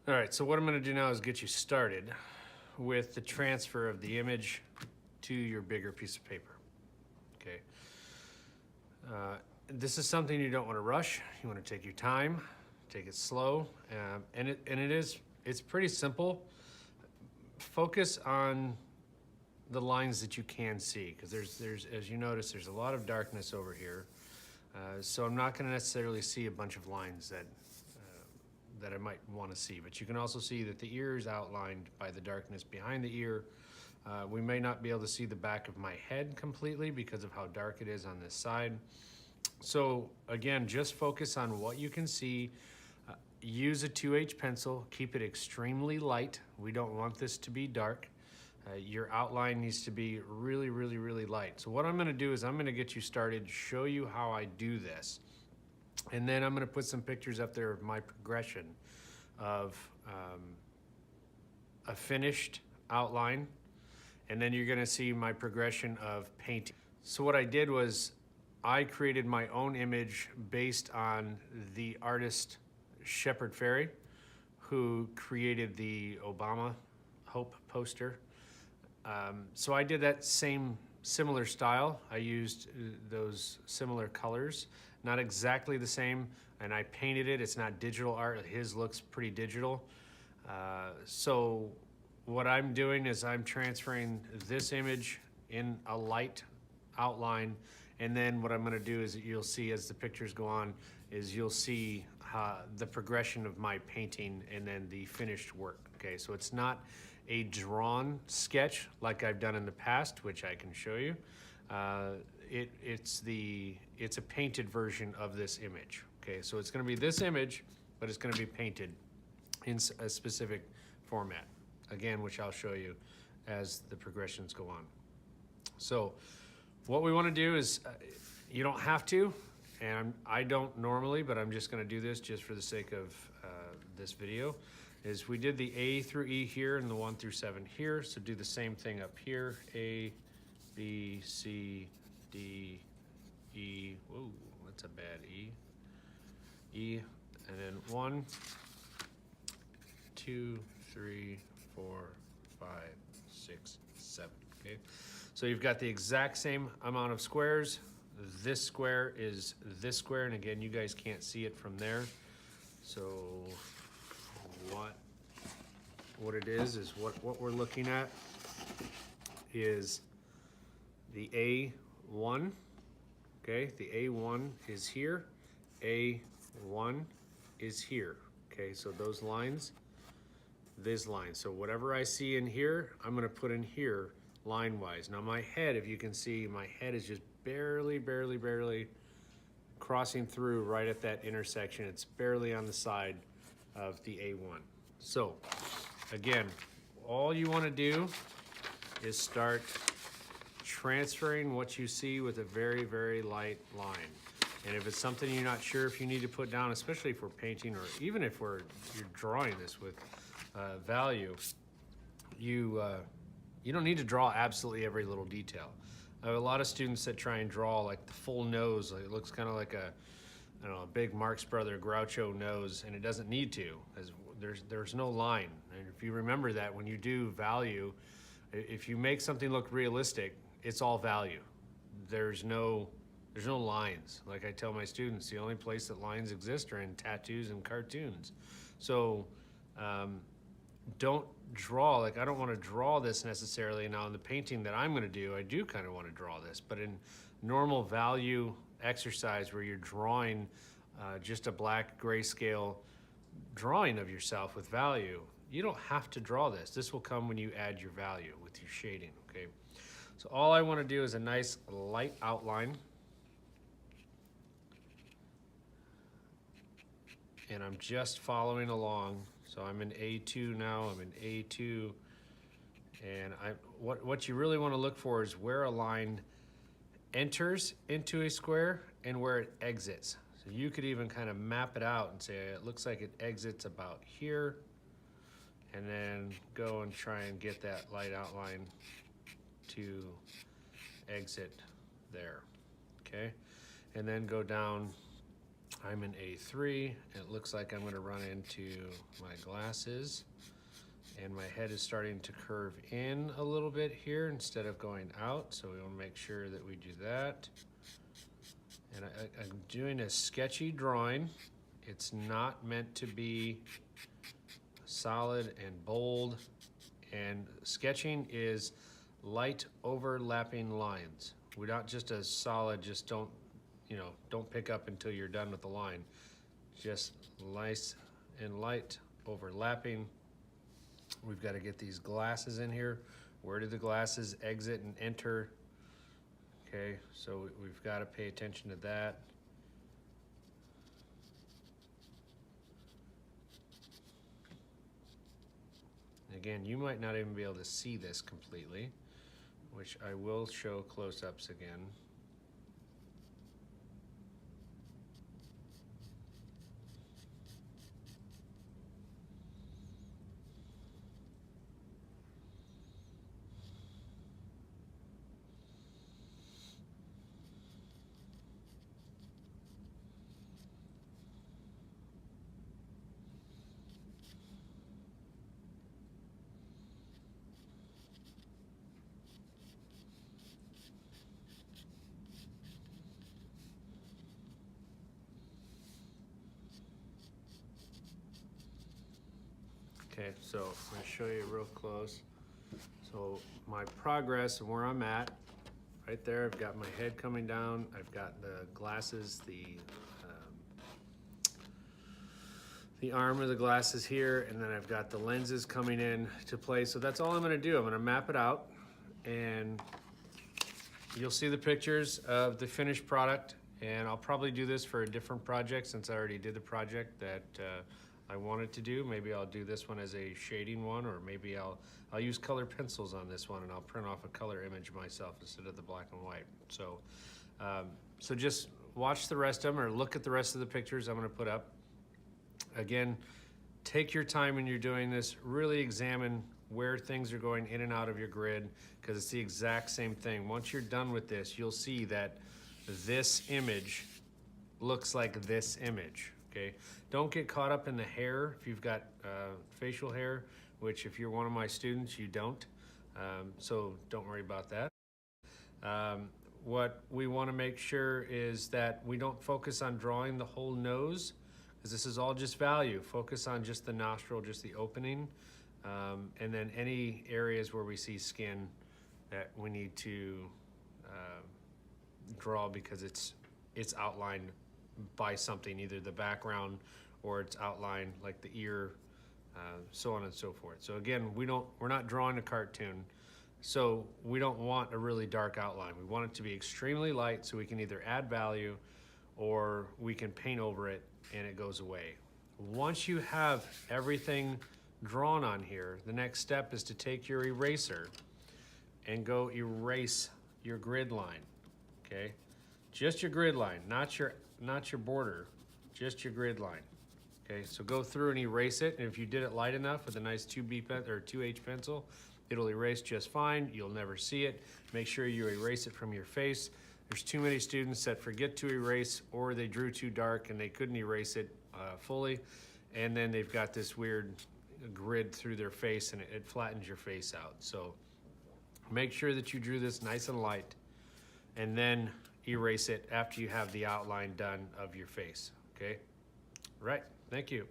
All right, so what I'm going to do now is get you started with the transfer of the image to your bigger piece of paper. Okay. This is something you don't want to rush. You want to take your time, take it slow, it's pretty simple. Focus on the lines that you can see, because there's as you notice, there's a lot of darkness over here. So I'm not going to necessarily see a bunch of lines that I might want to see, but you can also see that the ear is outlined by the darkness behind the ear. We may not be able to see the back of my head completely because of how dark it is on this side. So again, just focus on what you can see. Use a 2H pencil, keep it extremely light. We don't want this to be dark. Your outline needs to be really, really, really light. So what I'm gonna do is I'm gonna get you started, show you how I do this. And then I'm gonna put some pictures up there of my progression of a finished outline. And then you're gonna see my progression of painting. So what I did was I created my own image based on the artist Shepard Fairey, who created the Obama Hope poster. So I did that similar style. I used those similar colors, not exactly the same, and I painted it. It's not digital art. His looks pretty digital. So what I'm doing is I'm transferring this image in a light outline, and then what I'm going to do is you'll see as the pictures go on is you'll see the progression of my painting and then the finished work. Okay, so it's not a drawn sketch like I've done in the past, which I can show you. It's a painted version of this image. Okay, so it's going to be this image, but it's going to be painted in a specific format, again, which I'll show you as the progressions go on. So what we want to do is, you don't have to, and I don't normally, but I'm just going to do this just for the sake of this video, is we did the A through E here and the 1 through 7 here, so do the same thing up here. A, B, C, D, E, whoa, that's a bad E. E, and then 1, 2, 3, 4, 5, 6, 7, okay? So you've got the exact same amount of squares. This square is this square, and again, you guys can't see it from there. So what it is what we're looking at is the A1, okay? The A1 is here, A1 is here, okay? So those lines, this line. So whatever I see in here, I'm gonna put in here line-wise. Now my head, if you can see, my head is just barely crossing through right at that intersection. It's barely on the side of the A1. So again, all you want to do is start transferring what you see with a very, very light line. And if it's something you're not sure if you need to put down, especially if we're painting or even if you're drawing this with value, you don't need to draw absolutely every little detail. I have a lot of students that try and draw like the full nose. Like it looks kind of like a big Marx Brother Groucho nose, and it doesn't need to, as there's no line. And if you remember that when you do value, if you make something look realistic, it's all value. There's no lines. Like I tell my students, the only place that lines exist are in tattoos and cartoons. So don't draw, like I don't want to draw this necessarily. Now in the painting that I'm going to do, I do kind of want to draw this, but in normal value exercise where you're drawing just a black grayscale drawing of yourself with value, you don't have to draw this. This will come when you add your value with your shading, okay? So all I want to do is a nice light outline. And I'm just following along. So I'm in A2 now, I'm in A2. And what you really want to look for is where a line enters into a square and where it exits. So you could even kind of map it out and say, it looks like it exits about here, and then go and try and get that light outline to exit there, okay? And then go down I'm in A3. It looks like I'm gonna run into my glasses, and my head is starting to curve in a little bit here instead of going out, so we wanna make sure that we do that. And I'm doing a sketchy drawing. It's not meant to be solid and bold, and sketching is light overlapping lines. We're not just a solid, just don't pick up until you're done with the line. Just nice and light overlapping. We've got to get these glasses in here. Where do the glasses exit and enter? Okay, so we've got to pay attention to that. Again, you might not even be able to see this completely, which I will show close-ups again. Okay, so I'm gonna show you real close. So my progress and where I'm at, right there, I've got my head coming down, I've got the glasses, the arm of the glasses here, and then I've got the lenses coming in to play. So that's all I'm gonna do. I'm gonna map it out, and you'll see the pictures of the finished product, and I'll probably do this for a different project since I already did the project that I wanted to do. Maybe I'll do this one as a shading one, or maybe I'll use color pencils on this one, and I'll print off a color image myself instead of the black and white. So, so just watch the rest of them, or look at the rest of the pictures I'm gonna put up. Again, take your time when you're doing this. Really examine where things are going in and out of your grid, because it's the exact same thing. Once you're done with this, you'll see that this image looks like this image, okay? Don't get caught up in the hair if you've got facial hair, which if you're one of my students, you don't. So don't worry about that. What we want to make sure is that we don't focus on drawing the whole nose, because this is all just value. Focus on just the nostril, just the opening, and then any areas where we see skin that we need to draw because it's outlined by something, either the background or it's outlined like the ear, so on and so forth. So again, we're not drawing a cartoon, so we don't want a really dark outline. We want it to be extremely light so we can either add value or we can paint over it and it goes away. Once you have everything drawn on here, the next step is to take your eraser and go erase your grid line, okay? Just your grid line, not your border, just your grid line. Okay, so go through and erase it, and if you did it light enough with a nice 2B pen or 2H pencil, it'll erase just fine. You'll never see it. Make sure you erase it from your face. There's too many students that forget to erase, or they drew too dark and they couldn't erase it fully, and then they've got this weird grid through their face, and it flattens your face out. So make sure that you drew this nice and light, and then erase it after you have the outline done of your face, okay? Right, thank you.